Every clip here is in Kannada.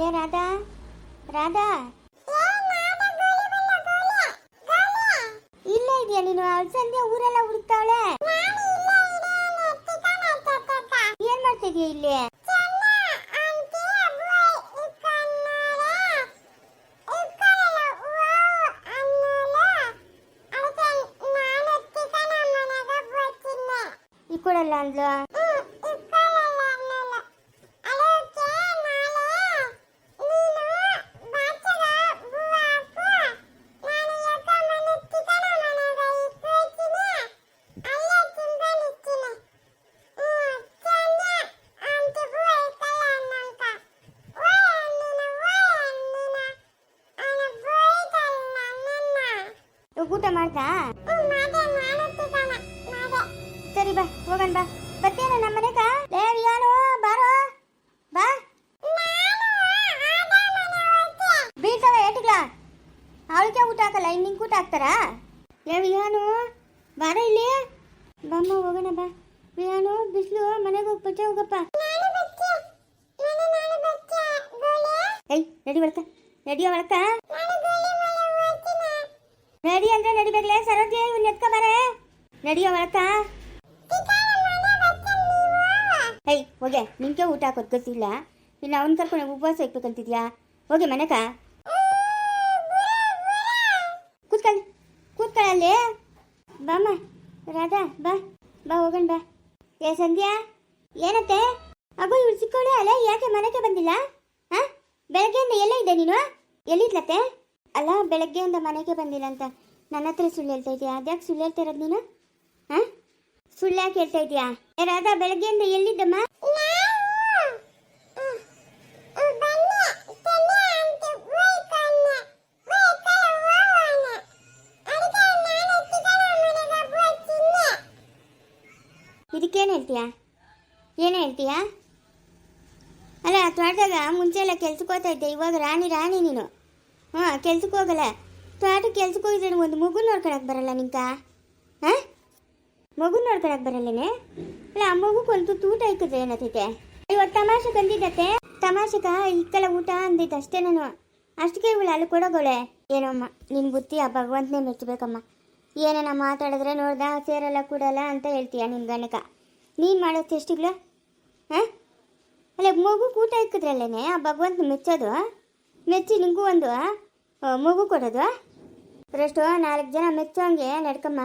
ಏ ರಾಧಾ, ರಾಧಾ ಇಲ್ಲ ಇದೆಯಾ ನೀನು? ಸಂಧ್ಯಾ ಊರೆಲ್ಲ ಹುಡುಕ್ತಾವಳೆ. ಏನ್ ಮಾಡ್ತಿದ್ಯಾ ಇಲ್ಲಿ? ಈ ಕೊಡಲ್ಲ ಅಂದ್ಲು. ಊಟ ಮಾಡ್ತಾ? ಸರಿ ಬಾ ಹೋಗನ್ ಬಾ. ಬರ್ತೇನ ನಮ್ಮ ಮನೆಗ? ಯಾರು ಬಾರೋ ಬಾ. ಬೀಳ್ತಾವ ಏಟಿಗ್ಲ? ಅವಳಿಗೆ ಊಟ ಹಾಕಲ್ಲ, ಇನ್ನು ನಿಂಗೆ ಊಟ ಹಾಕ್ತಾರಾ? ಏನು ಬಾರ ಇಲ್ಲಿ ಬಮ್ಮ ಹೋಗೋಣ ಬಾ. ಏನು ಬಿಸಿಲು, ಮನೆಗೆ ಹೋಗಿ ಬಚ್ಚ ಹೋಗಪ್ಪ. ಏಯ್ ನಡಿ ಒಳಕ, ನಡಿಯೋ ಒಳಕ. ನಡಿ ಅಂದ್ರೆ ನಡಿಬೇಕಲೇ ಸರೋಜಿ, ಇವ್ನ ಎತ್ಕ ಬಾರೆ. ನಡಿಯೋ ಒಳಕ. ಏಯ್ ಹೋಗೆ, ನಿಂಗೆ ಊಟ ಹಾಕೋದು ಗೊತ್ತಿಲ್ಲ, ಇನ್ನು ಅವ್ನ ಕರ್ಕೊಂಡು ಉಪವಾಸ ಇಕ್ಬೇಕಂತಿದ್ಯಾ? ಹೋಗಿ ಮನೆಗ ಕೂತ್ಕೊಳ್ಳಿ, ಕೂತ್ಕೊಳ್ಳಲ್ಲಿ. ಬಾಮ್ಮ ರಾಧಾ ಬಾ ಬಾ ಹೋಗೋಣ ಬಾ. ಏ ಸಂಧ್ಯಾ ಏನತ್ತೆ? ಅಗೋ ಇವ್ಳು ಸಿಕ್ಕೋಳೆ ಅಲ್ಲ, ಯಾಕೆ ಮನೆಗೆ ಬಂದಿಲ್ಲ? ಹಾ ಬೆಳಗ್ಗೆಯಿಂದ ಎಲ್ಲ ಇದೆ ನೀನು? ಎಲ್ಲಿದ್ಲತ್ತೆ? ಅಲ್ಲ ಬೆಳಗ್ಗೆಯಿಂದ ಮನೆಗೆ ಬಂದಿಲ್ಲ ಅಂತ ನನ್ನ ಹತ್ರ ಸುಳ್ಳು ಹೇಳ್ತಾ ಇದೆಯಾ? ಅದ್ಯಾಕೆ ಸುಳ್ಳು ಹೇಳ್ತಾ ಇರೋದು ನೀನು? ಹಾ ಸುಳ್ಳು ಯಾಕೆ ಹೇಳ್ತಾ ಇದೆಯಾ? ರಾಧಾ ಬೆಳಗ್ಗೆಯಿಂದ ಎಲ್ಲಿದ್ದಮ್ಮ? ಇದಕ್ಕೇನು ಹೇಳ್ತೀಯಾ? ಏನು ಹೇಳ್ತೀಯಾ? ಅಲ್ಲ ತೋಟದಾಗ ಮುಂಚೆ ಎಲ್ಲ ಕೆಲ್ಸಕ್ಕೆ ಹೋಗ್ತಾ ಇದ್ದೆ, ಇವಾಗ ರಾಣಿ ರಾಣಿ ನೀನು. ಹಾಂ ಕೆಲ್ಸಕ್ಕೆ ಹೋಗಲ್ಲ, ತೋಟಕ್ಕೆ ಕೆಲ್ಸಕ್ಕೆ ಹೋಗಿದ್ರೆ ಒಂದು ಮಗು ನೋಡ್ಕೊಳಕ್ಕೆ ಬರಲ್ಲ ನಿಂಕ? ಹಾಂ ಮಗು ನೋಡ್ಕೊಳಕ್ಕೆ ಬರಲ್ಲೇನೆ? ಅಲ್ಲ ಆ ಮಗುಗೆ ಒಂದು ಊಟ ಇಕ್ಕಿದ್ರೆ ಏನತ್ತೈತೆ? ಇವತ್ತು ತಮಾಷೆ ಬಂದಿದ್ದತ್ತೆ, ತಮಾಷೆಗ ಇಕ್ಕಲ್ಲ ಊಟ ಅಂದಿದ್ದು ಅಷ್ಟೇ. ನಾನು ಅಷ್ಟಕ್ಕೆ ಇವಳು ಅಲ್ಲಿ ಕೊಡೋಗೋಳೆ. ಏನಮ್ಮ ನಿನ್ನ ಬುತ್ತಿ ಆ ಭಗವಂತನೇ ಮೆಚ್ಚಬೇಕಮ್ಮ. ಏನೇನ ಮಾತಾಡಿದ್ರೆ ನೋಡ್ದ ಸೇರಲ್ಲ ಕೂಡಲ್ಲ ಅಂತ ಹೇಳ್ತೀಯ ನಿನ್ನ ಗಣಕ. ನೀನು ಮಾಡೋ ಚೆಷ್ಟಿಗ್ಲ? ಹಾಂ ಅಲ್ಲ ಮಗು ಊಟ ಇಕ್ಕಿದ್ರಲ್ಲೇನೆ ಆ ಭಗವಂತನ ಮೆಚ್ಚೋದು. ಮೆಚ್ಚಿ ನಿಂಗೂ ಒಂದು ಮಗು ಕೊಡೋದು. ಅಷ್ಟು 4 ಜನ ಮೆಚ್ಚೋಂಗೆ ನಡ್ಕಮ್ಮ.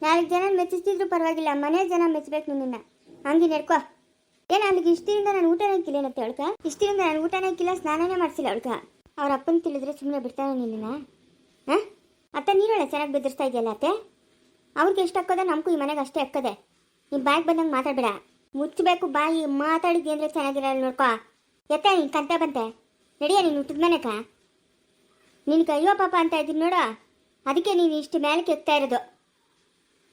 4 ಜನ ಮೆಚ್ಚಿಸ್ತಿದ್ರು ಪರವಾಗಿಲ್ಲ, ಮನೆ ಜನ ಮೆಚ್ಚಬೇಕು ನಿನ್ನ. ಹಂಗೆ ನಡ್ಕೊ. ಏನು ಅಲ್ಲಿಗೆ ಇಷ್ಟಿಂದ ನಾನು ಊಟನೇ ಇಕ್ಕಿಲ್ಲ ಏನತ್ತೆ ಅವಳ್ಕ? ಇಷ್ಟಿಂದ ನಾನು ಊಟನೇ ಇಕ್ಕಿಲ್ಲ, ಸ್ನಾನನೇ ಮಾಡಿಸಿಲ್ಲ ಅವಳ್ಕ. ಅವ್ರ ಅಪ್ಪನ ತಿಳಿದ್ರೆ ಸುಮ್ಮನೆ ಬಿಡ್ತಾನೆ ನಿನ್ನ? ಹಾಂ ಅತ್ತ ನೀನೊಳ್ಳೆ ಚೆನ್ನಾಗಿ ಬೆದರಿಸ್ತಾ ಇದೆಯಲ್ಲ ಅತ್ತೆ. ಅವ್ರಿಗೆ ಎಷ್ಟು ಹಾಕೋದ ನಮಗೂ ಈ ಮನೆಗೆ ಅಷ್ಟೇ ಹಾಕೋದೆ. ನಿಮ್ಮ ಬಾಯಿಗೆ ಬಂದಂಗೆ ಮಾತಾಡಬೇಡ, ಮುಚ್ಚಬೇಕು ಬಾಯಿ. ಮಾತಾಡಿದ್ವಿ ಅಂದರೆ ಚೆನ್ನಾಗಿರಲ್ಲ ನೋಡ್ಕೊ. ಎತ್ತ ನೀನು ಕಂತ ಬಂತೆ ನಡಿಯ ನೀನು ಹುಟ್ಟಿದ ಮನೆಕ. ನಿನಗೆ ಅಯ್ಯೋ ಪಾಪ ಅಂತ ಇದ್ದೀನಿ ನೋಡು, ಅದಕ್ಕೆ ನೀನು ಇಷ್ಟು ಮೇಲಕ್ಕೆ ಎತ್ತಾ ಇರೋದು.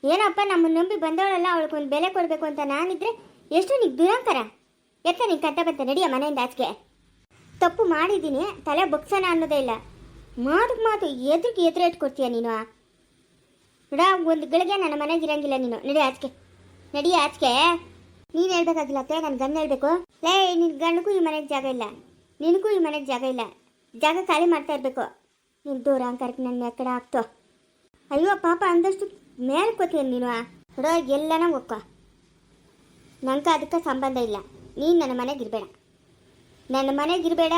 ಏನಪ್ಪ ನಮ್ಮನ್ನು ನಂಬಿ ಬಂದವಳಲ್ಲ, ಅವಳಿಗೊಂದು ಬೆಲೆ ಕೊಡಬೇಕು ಅಂತ ನಾನಿದ್ರೆ ಎಷ್ಟು ನಿಂಗೆ ದುರಂಕಾರ. ಎತ್ತ ನೀನು ಕಂತ ಬಂತೆ ನಡಿಯ ಮನೆಯಿಂದ ಆಚೆಗೆ. ತಪ್ಪು ಮಾಡಿದ್ದೀನಿ, ತಲೆ ಬಗ್ಸೋಣ ಅನ್ನೋದೇ ಇಲ್ಲ. ಮಾತಕ್ಕೆ ಮಾತು ಎದುರಿಗೆ ಎದುರು ಇಟ್ಕೊಡ್ತೀಯ ನೀನು. ನೋಡ ಒಂದು ಗಳಿಗೆ ನನ್ನ ಮನೆಗೆ ಇರಂಗಿಲ್ಲ ನೀನು. ನಡಿ ಆಚೆಗೆ, ನಡಿಯ ಆಚೆಗೆ. ನೀನು ಹೇಳ್ಬೇಕಾಗಿಲ್ಲ ಅತ್ತೆ, ನನ್ನ ಗಂಡ ಹೇಳ್ಬೇಕು. ಲೇ ನಿನ್ನ ಗಂಡಗೂ ಈ ಮನೆಗೆ ಜಾಗ ಇಲ್ಲ, ನಿನಗೂ ಈ ಮನೆಗೆ ಜಾಗ ಇಲ್ಲ. ಜಾಗ ಖಾಲಿ ಮಾಡ್ತಾ ಇರಬೇಕು. ನೀನು ದೂರ ಅಂಕರಕ್ಕೆ ನನ್ನ ಕಡೆ ಹಾಕ್ತೋ. ಅಯ್ಯೋ ಪಾಪ ಅಂದಷ್ಟು ಮೇಲೆ ಕೂತೀಯ ನೀನು. ನೋಡೋ ಎಲ್ಲನ ಒಕ್ಕೋ, ನಂಗೆ ಅದಕ್ಕೆ ಸಂಬಂಧ ಇಲ್ಲ. ನೀನು ನನ್ನ ಮನೆಗಿರಬೇಡ, ನನ್ನ ಮನೆಗಿರಬೇಡ.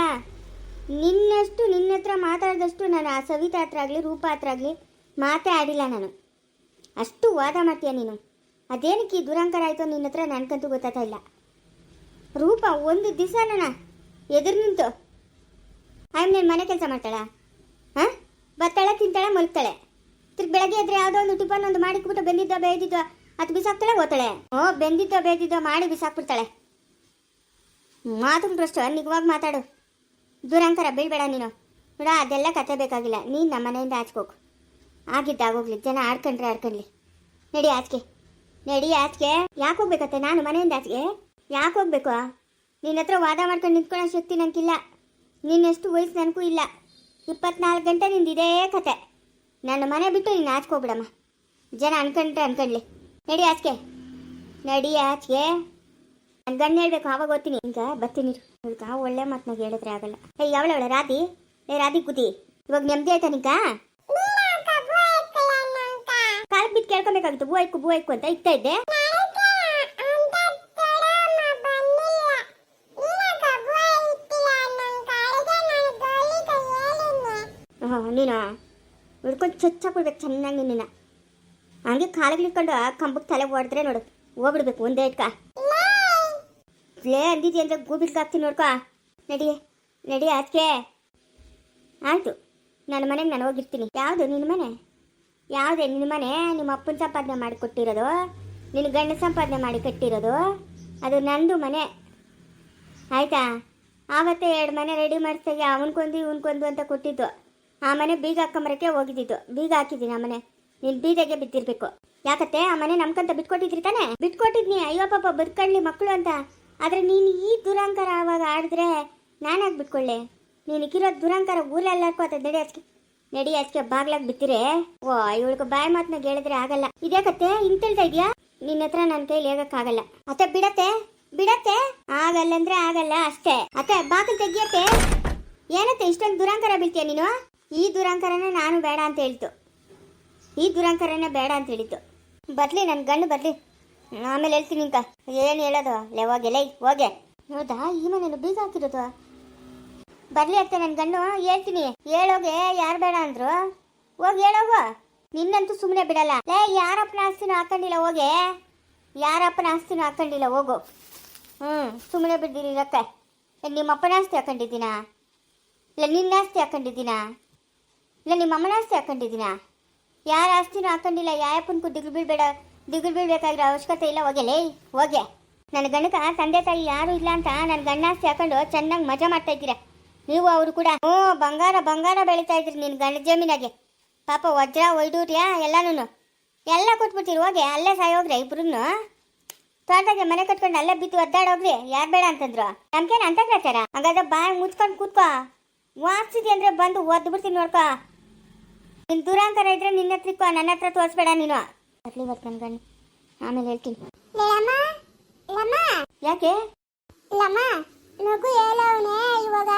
ನಿನ್ನಷ್ಟು ನಿನ್ನ ಹತ್ರ ಮಾತಾಡಿದಷ್ಟು ನಾನು ಆ ಸವಿತಾ ಹತ್ರ ಆಗಲಿ ರೂಪ ಹತ್ರ ಆಗಲಿ ಮಾತೇ ಆಡಿಲ್ಲ ನಾನು. ಅಷ್ಟು ವಾದ ಮಾಡ್ತೀಯ ನೀನು. ಅದೇನಕ್ಕೆ ಈ ದುರಂಕಾರ ಆಯಿತು ನಿನ್ನ ಹತ್ರ ನನಗಂತೂ ಗೊತ್ತಾಗ್ತಾ ಇಲ್ಲ. ರೂಪ ಒಂದು ದಿವಸ ನನ್ನ ಎದುರು ನಿಂತು ನೀನು ಮನೆ ಕೆಲಸ ಮಾಡ್ತಾಳ? ಹಾಂ ಬರ್ತಾಳೆ, ತಿಂತಾಳೆ, ಮಲ್ತಾಳೆ. ತಿರ್ಗಿ ಬೆಳಗ್ಗೆ ಎದ್ರೆ ಯಾವುದೋ ಒಂದು ಟಿಫನ್ ಒಂದು ಮಾಡಿಕ್ಬಿಟ್ಟು ಬೆಂದಿದ್ದೋ ಬೇಯ್ದಿದ್ದೋ ಅದು ಬಿಸಾಕ್ತಾಳೆ, ಓದ್ತಾಳೆ. ಬೆಂದಿದ್ದೋ ಬೇಯ್ದಿದ್ದೋ ಮಾಡಿ ಬಿಸಾಕ್ಬಿಡ್ತಾಳೆ. ಮಾತು ಪ್ರಶ್ನೆ ನಿಜವಾಗಿ ಮಾತಾಡು. ದುರಂಕಾರ ಬೀಳ್ಬೇಡ ನೀನು. ನೋಡ ಅದೆಲ್ಲ ಕತೆ ಬೇಕಾಗಿಲ್ಲ. ನೀನು ನಮ್ಮ ಮನೆಯಿಂದ ಆಚೆಗೋಗು. ಆಗಿದ್ದಾಗೋಗ್ಲಿ, ಜನ ಆಡ್ಕೊಂಡ್ರೆ ಆಡ್ಕೊಳ್ಳಿ. ನಡಿ ಆಚೆಗೆ, ನಡಿ ಆಚೆಗೆ. ಯಾಕೆ ಹೋಗ್ಬೇಕತ್ತೆ ನಾನು ಮನೆಯಿಂದ ಆಚೆಗೆ? ಯಾಕೆ ಹೋಗ್ಬೇಕು? ನಿನ್ನ ಹತ್ರ ವಾದ ಮಾಡ್ಕೊಂಡು ನಿಂತ್ಕೊಳ್ಳೋ ಶಕ್ತಿ ನನಗಿಲ್ಲ. ನಿನ್ನಷ್ಟು ವಯಸ್ಸು ನನಗೂ ಇಲ್ಲ. 24 ಗಂಟೆ ನಿಂದು ಇದೇ ಕತೆ. ನನ್ನ ಮನೆ ಬಿಟ್ಟು ನೀನು ಆಚೆಗೆ ಹೋಗ್ಬಿಡಮ್ಮ. ಜನ ಅನ್ಕೊಂಡ್ರೆ ಅನ್ಕೊಳ್ಳಿ. ನಡಿ ಆಚೆಗೆ, ನಡಿ ಆಚೆಗೆ. ನನ್ನ ಗಂಡ ಹೇಳ್ಬೇಕು ಅವಾಗ ಓದ್ತೀನಿ. ಈಗ ಬರ್ತೀನಿ ಈಗ ಒಳ್ಳೆ ಮಾತನಾಗ ಹೇಳಿದ್ರೆ ಆಗಲ್ಲ. ಯಾವಳವಳ ರಾಧಿ? ರಾಧಿ ಗುದಿ, ಇವಾಗ ನೆಮ್ಮದಿ ಆಯ್ತಾ ನಿಂಕ? ಕಾಲ್ ಬಿಟ್ಟು ಕೇಳ್ಕೊಬೇಕಾಗಿತ್ತು. ಬೂ ಐಕು ಅಂತ ಇಕ್ತಾ ಇದ್ದೆ. ನೀನು ಹಿಡ್ಕೊಂಡು ಚಚ್ಚಾಕೊಡ್ಬೇಕು ಚೆನ್ನಾಗಿ ನಿನ್ನ. ಹಂಗೆ ಕಾಲಿಗ್ಲಿಕ್ಕೊಂಡು ಕಂಬಕ್ಕೆ ತಲೆ ಓಡಿದ್ರೆ ನೋಡು ಹೋಗ್ಬಿಡ್ಬೇಕು ಒಂದೇ ಇಟ್ಕ. ಲೇ ಅಂದಿದ್ದಿ ಅಂದರೆ ಗೂಬಿಲ್ಗೆ ಹಾಕ್ತೀನಿ ನೋಡ್ಕೊ. ನಡಿ ಅದಕ್ಕೆ ಆಯಿತು. ನನ್ನ ಮನೆಗೆ ನಾನು ಹೋಗಿರ್ತೀನಿ. ಯಾವುದು ನಿನ್ನ ಮನೆ? ಯಾವುದೇ ನಿನ್ನ ಮನೆ? ನಿಮ್ಮ ಅಪ್ಪನ ಸಂಪಾದನೆ ಮಾಡಿ ಕೊಟ್ಟಿರೋದು, ನಿನ್ನ ಗಂಡ ಸಂಪಾದನೆ ಮಾಡಿ ಕಟ್ಟಿರೋದು, ಅದು ನಂದು ಮನೆ ಆಯಿತಾ? ಆವತ್ತೇ 2 ಮನೆ ರೆಡಿ ಮಾಡಿಸ್ತಾಗೆ ಅವನ್ಕೊಂದು ಇವನ್ಕೊಂದು ಅಂತ ಕೊಟ್ಟಿದ್ದು. ಆ ಮನೆ ಬೀಗ ಹಾಕೊಂಬರಕ್ಕೆ ಹೋಗಿದ್ದಿದ್ದು. ಬೀಗ ಹಾಕಿದ್ದೀನಿ ಆ ಮನೆ. ನೀನು ಬೀದಗೆ ಬಿದ್ದಿರ್ಬೇಕು. ಯಾಕತ್ತೆ ಆ ಮನೆ ನಮ್ಕಂತ ಬಿಟ್ಕೊಟ್ಟಿದ್ರಿ ತಾನೆ? ಬಿಟ್ಕೊಟ್ಟಿದ್ನಿ. ಅಯ್ಯೋ ಪಾಪ ಬದುಕಳ್ಳಿ ಮಕ್ಕಳು ಅಂತ. ಆದರೆ ನೀನು ಈ ದುರಂಕಾರ ಆವಾಗ ಆಡಿದ್ರೆ ನಾನಾಗಿ ಬಿಟ್ಕೊಳ್ಳೆ. ನೀನು ಕಿರೋ ದುರಂಕಾರ ಊರೆಲ್ಲಾರ್ಕೋ ಅಂತ ನಡಿ ಅದಕ್ಕೆ ಬಾಗ್ಲಾಗಿ ಬಿತ್ತಿರೆ. ಓ ಇವಳಿಗೆ ಬಾಯಿ ಮಾತನ್ನ ಹೇಳಿದ್ರೆ ಆಗಲ್ಲ. ಇದ್ಯಾಕತ್ತೆ ಹಿಂಗೆ ತಿಳ್ತಾ ಇದೆಯಾ? ನಿನ್ನ ಹತ್ರ ನನ್ನ ಕೈಲಿ ಹೇಗಕ್ಕಾಗಲ್ಲ. ಅತ್ತೆ ಬಿಡತ್ತೆ ಆಗಲ್ಲ ಅಂದ್ರೆ ಆಗಲ್ಲ ಅಷ್ಟೇ. ಅತ್ತೆ ಬಾಗಿಲು ತೆಗಿಯತ್ತೆ. ಏನತ್ತೆ ಇಷ್ಟೊಂದು ದುರಂಕಾರ ಬೀಳ್ತೀಯ ನೀನು? ಈ ದುರಂಕಾರನೇ ನಾನು ಬೇಡ ಅಂತ ಹೇಳ್ತು. ಈ ದುರಂಕಾರನೇ ಬೇಡ ಅಂತ ಹೇಳಿತ್ತು. ಬರ್ಲಿ ನನ್ನ ಗಂಡು ಬರ್ಲಿ, ಆಮೇಲೆ ಹೇಳ್ತೀನಿ ನಿಂಕ ಏನು ಹೇಳೋದು. ಹೋಗೆ ಹೌದಾ? ಈ ಮನೇನು ಬೀಗ ಹಾಕಿರೋದು. ಬರ್ಲಿ ಅತ್ತೆ ನನ್ನ ಗಂಡು, ಹೇಳ್ತೀನಿ. ಹೇಳೋಗೆ ಯಾರು ಬೇಡ ಅಂದ್ರು. ಹೋಗಿ ಹೇಳೋಗು. ನಿನ್ನಂತೂ ಸುಮ್ಮನೆ ಬಿಡಲ್ಲ. ಯಾರಪ್ಪನ ಆಸ್ತಿನೂ ಹಾಕೊಂಡಿಲ್ಲ. ಹೋಗೆ ಯಾರಪ್ಪನ ಆಸ್ತಿನೂ ಹಾಕೊಂಡಿಲ್ಲ. ಹೋಗು. ಸುಮ್ಮನೆ ಬಿಡ್ದಿರಿ ಇರತ್ತೆ. ನಿಮ್ಮ ಅಪ್ಪನ ಆಸ್ತಿ ಹಾಕೊಂಡಿದ್ದೀನಾ? ಇಲ್ಲ ನಿನ್ನ ಆಸ್ತಿ ಹಾಕೊಂಡಿದ್ದೀನಾ? ಇಲ್ಲ ನಿಮ್ಮ ಅಮ್ಮನ ಆಸ್ತಿ ಹಾಕೊಂಡಿದ್ದೀನಾ? ಯಾರ ಆಸ್ತಿನೂ ಹಾಕೊಂಡಿಲ್ಲ. ಯಾಯಪ್ಪನ್ಗೂ ದಿಗ್ಲು ಬೀಳ್ಬೇಕಾಗಿರೋ ಅವಶ್ಯಕತೆ ಇಲ್ಲ. ಹೋಗೆ. ನನ್ನ ಗಂಡಕ ತಂದೆ ತಾಯಿ ಯಾರು ಇಲ್ಲ ಅಂತ ನನ್ನ ಗಂಡ ಆಸ್ತಿ ಹಾಕೊಂಡು ಚೆನ್ನಾಗಿ ಮಜಾ ಮಾಡ್ತಾ ಇದ್ದೀರಾ ನೀವು. ಅವರು ಕೂಡ ಬಂಗಾರ ಬೆಳೀತಾ ಇದ್ರಿ ನಿನ್ನ ಗಂಡ ಜಮೀನಾಗೆ. ಪಾಪ ವಜ್ರ ವೈಡೂರ್ಯ ಎಲ್ಲ ಕೊಟ್ಬಿಡ್ತೀರಿ. ಹೋಗಿ ಅಲ್ಲೇ ಸಾಯೋಗ್ರಿ ಇಬ್ರು. ತೋಟದಾಗೆ ಮನೆ ಕಟ್ಕೊಂಡು ಅಲ್ಲೇ ಬಿದ್ದು ಒದ್ದಾಡೋಗ್ರಿ. ಯಾರು ಬೇಡ ಅಂತಂದ್ರು? ನಮ್ಗೇನು ಅಂತ ಕೇಳ್ತಾರ? ಹಾಗಾದ್ರೆ ಬಾಯಿ ಮುಚ್ಕೊಂಡು ಕೂತ್ಕೋ. ವಾಸಿದಿ ಅಂದ್ರೆ ಬಂದು ಒದ್ದು ಬಿಡ್ತೀನಿ ನೋಡ್ಕೊ. ನಿನ್ನ ದುರಂಕಾರ ಇದ್ರೆ ನಿನ್ನ ಹತ್ರಕ್ಕೋ, ನನ್ನ ಹತ್ರ ತೋರಿಸ್ಬೇಡ ನೀನು. ಬರ್ಲಿ ಬರ್ತ ನನ್ನ ಗಂಡು, ಆಮೇಲೆ ಹೇಳ್ತೀನಿ. ಯಾಕೆ ನಗು ಹೇಳವನೆ ಇವಾಗ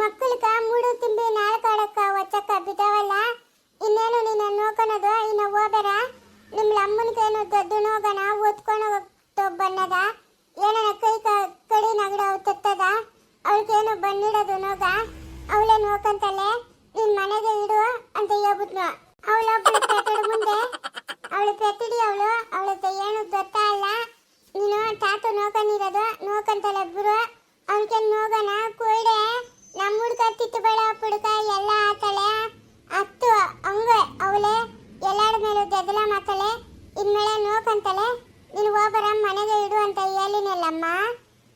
ಮಕ್ಕಳಕ ಮೂಡು ತುಂಬಿ ನಾಳ್ಕಾಡಕ್ಕ ಒಚ್ಚಕ್ಕ ಬಿದ್ದಾವಲ್ಲ. ಇನ್ನೇನು ನಿನ್ನ ನೋಕನದು ಇನ್ನ ಹೋಗಬೇಡ. ನಿಮ್ಮ ಅಮ್ಮನಿಗೇನು ದೊಡ್ಡ ನೋಗನ ಓದ್ಕೊಂಡು ಬನ್ನದ ಏನನ ಕಡಿ ನಗಡ ತತ್ತದ. ಅವಳಿಗೇನು ಬಣ್ಣಿಡೋದು ನೋಗ. ಅವಳೇ ನೋಕಂತಲೆ ನಿನ್ ಮನೆಗೆ ಇಡು ಅಂತ ಹೇಳ್ಬಿಟ್ನು. ಅವಳೊಬ್ಬಳು ಪೆತ್ತಡ ಮುಂದೆ ಅವಳು ಪೆತ್ತಡಿ ಅವಳದ್ದು ಏನು ಗೊತ್ತಲ್ಲ. ನೀನು ತಾತು ನೋಕನಿರೋದು ನೋಕಂತಲೆ ಬಿಡು. ಅವನಿಗೆ ನೋಗನ ಕೊಯ್ಡೆ ನಮ್ಮ ಹುಡ್ಕ ತಿತ್ತು ಬೇಡ ಪುಡ್ಕ ಎಲ್ಲ ಆತಳೆ ಹತ್ತು ಹಂಗ ಅವಳೆ ಎಲ್ಲಾಡ ಮೇಲೆ ಗದ್ದಲ ಮಾತಳೆ. ಇನ್ಮೇಲೆ ನೋಕಂತಲೆ ನೀನು ಹೋಗಬರ ಮನೆಗೆ ಇಡು ಅಂತ ಹೇಳಿನಲ್ಲಮ್ಮ.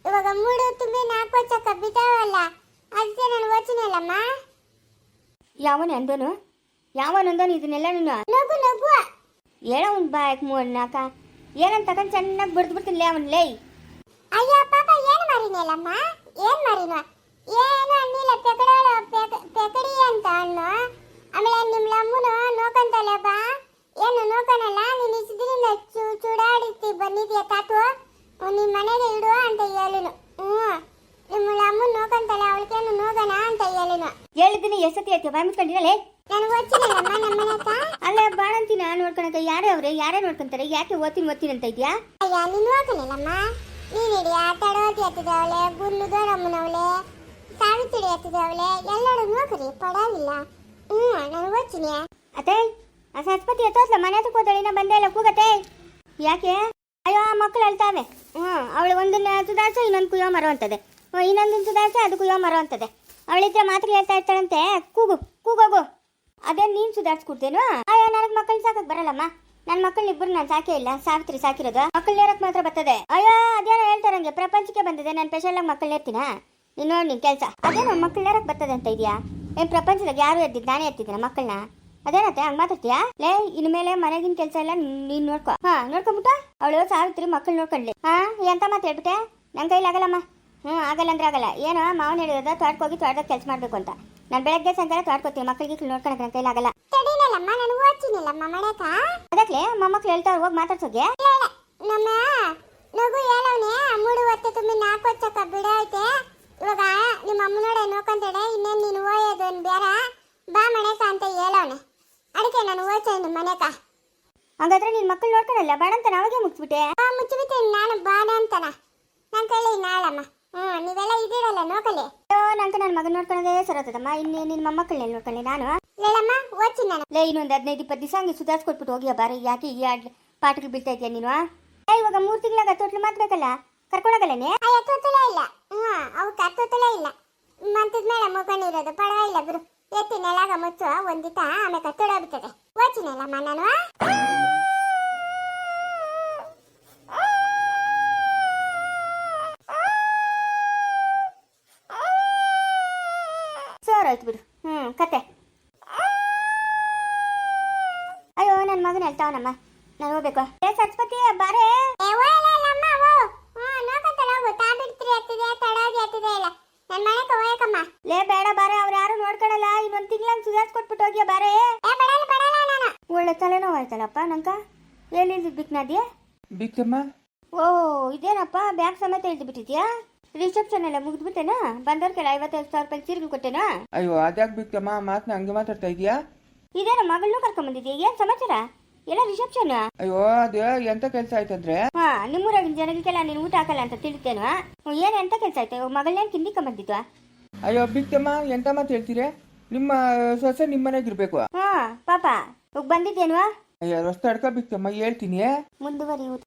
ಇವಾಗ ಮೂಡು ತುಂಬಿ 4 ವರ್ಷ ಬಿದ್ದಾವಲ್ಲ, ಅದಕ್ಕೆ ನಾನು ಓಚಿನಲ್ಲಮ್ಮ. ಯಾವನಂದೋನು ಇದನ್ನೆಲ್ಲ ನಗು ಹೇಳೋ ಒಂದು ಬಾಯಕ್ 3-4 ಏನಂತ ತಗೊಂಡು ಚೆನ್ನಾಗಿ ಬಿಡ್ತೀನಿ ಅವನ್ಲೇ. ಅಯ್ಯೋ ಪಾಪ ಏನು ಮಾರಿನಲ್ಲಮ್ಮ? ಏನು ಮಾರಿನ? ಏನು ಅನ್ನಿಲ್ಲ. ಪೆಕಡಿ ಅಂತ ಅನ್ನು. ಆಮೇಲೆ ನಿಮ್ಮ ಅಮ್ಮನು ನೋಕಂತಲ್ಲ ಬಾ. ಏನು ನೋಕನಲ್ಲ ನೀನು ಇಷ್ಟದಿಂದ ಚೂಡಾಡಿಸಿ ಬಂದಿದ್ಯಾ ತಾತು. ನಿಮ್ಮ ಮನೆಗೆ ಇಡು ಅಂತ ಹೇಳಿನು. ನಿಮ್ಮ ಅಮ್ಮನ ನೋಕಂತಲ್ಲ ಅವಳಿಗೇನು ನೋಗನ ಅಂತ ಹೇಳಿನು. ಹೇಳಿದ್ದೀನಿ ಎಷ್ಟೊತ್ತಿ ಆಯ್ತು ಬಾಯ್ ಮುಚ್ಕೊಂಡಿರಲೇ. ನಾನು ಓದ್ತೀನಲ್ಲಮ್ಮ ನಮ್ಮ ಮನೆಕ. ಅಲ್ಲೇ ಬಾಳಂತೀನಿ ನೋಡ್ಕೊಳಕ ಯಾರೇ ನೋಡ್ಕೊಂತಾರೆ. ಯಾಕೆ ಓದ್ತೀನಿ ಅಂತ ಇದೆಯಾ? ಅಯ್ಯ ನೀನು ಹೋಗಲಿಲ್ಲಮ್ಮ. ನೀನಿಡಿ ಆಟಾಡೋತಿ ಹತ್ತಿದವಳೆ, ಗುಲ್ಲು ದೊಡ್ಡಮ್ಮನವಳೆ, ಸಾವಿತ್ರಿ ಹತ್ತಿದವಳೆ, ಎಲ್ಲರೂ ನೋಡ್ರಿ ಪಡಾಗಿಲ್ಲ. ನಾನು ಓದ್ತೀನಿ. ಅತ್ತೆ ಆ ಸರಸ್ವತಿ ಎತ್ತೋದ್ಲ ಮನೆ ಹತ್ರ ಕೂದಳಿನ ಬಂದೇ ಇಲ್ಲ. ಕೂಗತ್ತೆ ಯಾಕೆ? ಅಯ್ಯೋ ಆ ಮಕ್ಕಳು ಅಳ್ತಾವೆ. ಅವಳು ಒಂದನ್ನ ಸುಧಾರಿಸ ಇನ್ನೊಂದು ಕುಯ್ಯೋ ಮರೋ ಅಂತದೆ, ಇನ್ನೊಂದನ್ನು ಸುಧಾರಿಸ ಅದು ಕುಯ್ಯೋ ಮರೋ ಅಂತದೆ. ಅವಳಿದ್ರೆ ಮಾತ್ರ ಹೇಳ್ತಾ ಇರ್ತಾಳಂತೆ ಕೂಗೋಗು. ಅದೇ ನೀನು ಸುಧಾರಿಸ್ಕೊಡ್ತೇನು? ಅಯ್ಯೋ ನನಗೆ ಮಕ್ಕಳು ಸಾಕಕ್ಕೆ ಬರಲ್ಲಮ್ಮ. ನನ್ನ ಮಕ್ಕಳನ್ನ ಇಬ್ಬರು ನಾನು ಸಾಕೇ ಇಲ್ಲ. ಸಾವಿತ್ರಿ ಸಾಕಿರೋದು. ಮಕ್ಕಳು ಇರೋಕೆ ಮಾತ್ರ ಬರ್ತದೆ. ಅಯ್ಯೋ ಅದೇನೋ ಹೇಳ್ತಾರಂಗೆ ಪ್ರಪಂಚಕ್ಕೆ ಬಂದಿದೆ ನಾನು ಸ್ಪೆಷಲಾಗಿ ಮಕ್ಕಳನ್ನ ಇರ್ತೀನ. ನೀನು ನೋಡಿ ನಿನ್ನ ಕೆಲಸ. ಅದೇನೋ ಮಕ್ಕಳು ಇರೋಕೆ ಬರ್ತದೆ ಅಂತ ಇದೆಯಾ? ಏನು ಪ್ರಪಂಚದಾಗ ಯಾರು ಎದ್ದಿದ್ದು ನಾನೇ ಎತ್ತಿದ್ದೀನ ಮಕ್ಕಳನ್ನ? ಅದೇನತ್ತೆ ಹಂಗೆ ಮಾತಾಡ್ತೀಯಾ? ಲೇ ಇನ್ಮೇಲೆ ಮನೆಗಿನ ಕೆಲಸ ಎಲ್ಲ ನೀನು ನೋಡ್ಕೊ. ನೋಡ್ಕೊಂಬಿಟ್ಟ ಅವಳು ಸಾವಿತ್ರಿ ಮಕ್ಕಳು ನೋಡ್ಕೊಂಡ್ಲಿ. ಎಂತ ಮಾತು ಹೇಳ್ಬಿಟ್ಟೆ? ನನ್ನ ಕೈಲಾಗಲ್ಲಮ್ಮ. ಆಗಲ್ಲ ಅಂದ್ರೆ ಆಗಲ್ಲ. ಏನೋ ಮಾವನ ಹೇಳಿರೋದ ತೋಟಕ್ಕೋಗಿ ತೋಟದಾಗ ಕೆಲಸ ಮಾಡಬೇಕು ಅಂತ. ನಾನು ಬೆಳಗ್ಗೆ ಸಾಯಂಕಾಲ ತೋಟಕ್ಕೋತೀನಿ. ಮಕ್ಕಳಿಗೆ ನೋಡ್ಕೊಳಕ್ಕೆ ನನ್ನ ಕೈಲಾಗಲ್ಲ. ನಾನು ಓದ್ತೀನಿಲ್ಲಮ್ಮ ಮನೆಕ. ಅದಕ್ಕೆ ಮೊಮ್ಮಕ್ಳು ಹೇಳ್ತಾರೆ ಹೋಗಿ ಮಾತಾಡ್ಸೋಗೆ. ನಮ್ಮ ನಗು ಹೇಳವನೆ ಮೂಡು ಹೊತ್ತು ತುಂಬಿ 4 ವರ್ಷಕ್ಕ ಬಿಡೈತೆ ಇವಾಗ ನಿಮ್ಮ ಅಮ್ಮನೋಡೆ ನೋಡ್ಕೊಂತಾಳೆ ಇನ್ನೇನು ನೀನು ಓಯೋದು ಅನ್ ಬೇಡ ಬಾ ಮನೆಕ ಅಂತ ಹೇಳವನೆ ಅದಕ್ಕೆ ನಾನು ಓದ್ತೀನಿ ಮನೆಕ ಹಾಗಾದ್ರೆ ನಿನ್ನ ಮಕ್ಕಳು ನೋಡ್ಕೊಳಲ್ಲ ಬೇಡ ಅಂತ ಅವಾಗೆ ಮುಗಿಸ್ಬಿಟ್ಟೆ. ಮುಚ್ಚಿಬಿಟ್ಟೇನೆ ನಾನು ಬಾಡ ಅಂತಾನ ನನ್ನ ಕೈಲಿ ನಾಳಮ್ಮ ನೀವೆಲ್ಲ ಇದ್ದೀರಲ್ಲ ನೋಕಲಿ ನಂಗೆ ನನ್ನ ಮಗನ ನೋಡ್ಕೊಳ್ಳೋದೇ ಸರತ್ತದಮ್ಮ. ಇನ್ನೇ ನಿನ್ನ ಮೊಮ್ಮಕ್ಕಳನ್ನ ನೋಡ್ಕೊಳ್ಳಿ ನಾನು. ಹೇಳಮ್ಮ ಓದ್ತೀನಿ ನಾನು. ಲೇ ಇನ್ನೊಂದು 15-20 ದಿವಸ ಹಂಗೆ ಸುಧಾರಿಸ್ಕೊಟ್ಬಿಟ್ಟು ಹೋಗಿಯ ಬಾರಿ. ಯಾಕೆ ಈ ಪಾಠಗಳು ಬೀಳ್ತಾ ಇದೆಯಾ ನೀನು? ಇವಾಗ 3 ತಿಂಗಳಾಗ ತೊಟ್ಲು ಮಾತ್ಬೇಕಲ್ಲ ಕರ್ಕೊಳಗಲ್ಲನೆ. ತೊತ್ತಲೇ ಇಲ್ಲ ಅವಕ್ಕೆ ತೊತ್ತಲೇ ಇಲ್ಲ ಮಂತದ ಮೇಲೆ ಮುಖನಿರೋದು ಪರವಾಗಿಲ್ಲ ಬಿಡು. ಎತ್ತಿ ನೆಲಾಗ ಮುಚ್ಚು ಒಂದಿತ ಆಮೇಲೆ ಕತ್ತೊಡೋಗ್ಬಿಡ್ತದೆ. ಓದ್ತೀನಲ್ಲಮ್ಮ ನಾನು. ಸೋರಾಯ್ತು ಬಿಡು. ಕತೆ. ಅಯ್ಯೋ ನನ್ನ ಮಗನ ಹೇಳ್ತಾವನಮ್ಮ ನಾನು ಹೋಗ್ಬೇಕು. ಸರಸ್ವತಿ ಬಾರೇ. ಲೇ ಬೇಡ ಬಾರೆ, ಅವ್ರು ಯಾರು ನೋಡ್ಕೊಳಲ್ಲ. ಇನ್ನೊಂದು ತಿಂಗಳಂಗ್ ಸುಧಾರಿಸ್ಕೊಟ್ಬಿಟ್ಟು ಹೋಗಿಯ ಬಾರೆ. ಒಳ್ಳೆ ತಲೆನೋವು ಆಯ್ತಲ್ಲಪ್ಪ ನಂಕ. ಎಲ್ಲಿ ಬಿಕ್ನಾದ್ಯಾ ಬಿಕ್ಕಮ್ಮ? ಓ ಇದೇನಪ್ಪ ಬ್ಯಾಗ್ ಸಮೇತ ಇಳ್ದು ಬಿಟ್ಟಿದ್ಯಾ? ರಿಸೆಪ್ಷನ್ ಎಲ್ಲ ಮುಗಿದ್ಬಿಟ್ಟೇನಾ? ಬಂದವ್ರಿಗೆಲ್ಲ 55,000 ರೂಪಾಯಿ ಸೀರೆಗಳು ಕೊಟ್ಟೇನಾ? ಅಯ್ಯೋ ಅದ್ಯಾಕೆ ಬಿಕ್ಕಮ್ಮ ಮಾತನ್ನ ಹಂಗೆ ಮಾತಾಡ್ತಾ ಇದೀಯಾ? ಇದೇನ ಮಗಳನ್ನೂ ಕರ್ಕೊಂಬಂದಿದ್ಯಾ? ಏನ್ ಸಮಾಚಾರ? ಎಲ್ಲ ರಿಸೆಪ್ಷನ್? ಅಯ್ಯೋ ಅದು ಎಂತ ಕೆಲಸ ಆಯ್ತಂದ್ರೆ ನಿಮ್ಮೂರಾಗಿನ ಜನಗಳಿಗೆಲ್ಲ ನೀನು ಊಟ ಹಾಕಲ್ಲ ಅಂತ ತಿಳಿತೇನು? ಏನ್ ಎಂತ ಕೆಲಸ ಆಯ್ತು? ಮಗಳನ್ನೇನು ಕಿಂದಿಕೊಂಬಂದಿದ್ವಾ? ಅಯ್ಯೋ ಬಿಕ್ಕಮ್ಮ ಎಂತ ಮಾತು ಹೇಳ್ತೀರಿ? ನಿಮ್ಮ ಸೊಸೆ ನಿಮ್ಮ ಮನೆಗಿರ್ಬೇಕು. ಪಾಪ ಬಂದಿದ್ದೇನು? ಅಯ್ಯೋ ರಸ್ತೆ ಅಡ್ಕ ಬಿಕ್ಕಮ್ಮ ಹೇಳ್ತೀನಿ. ಮುಂದುವರಿಯುವುದು.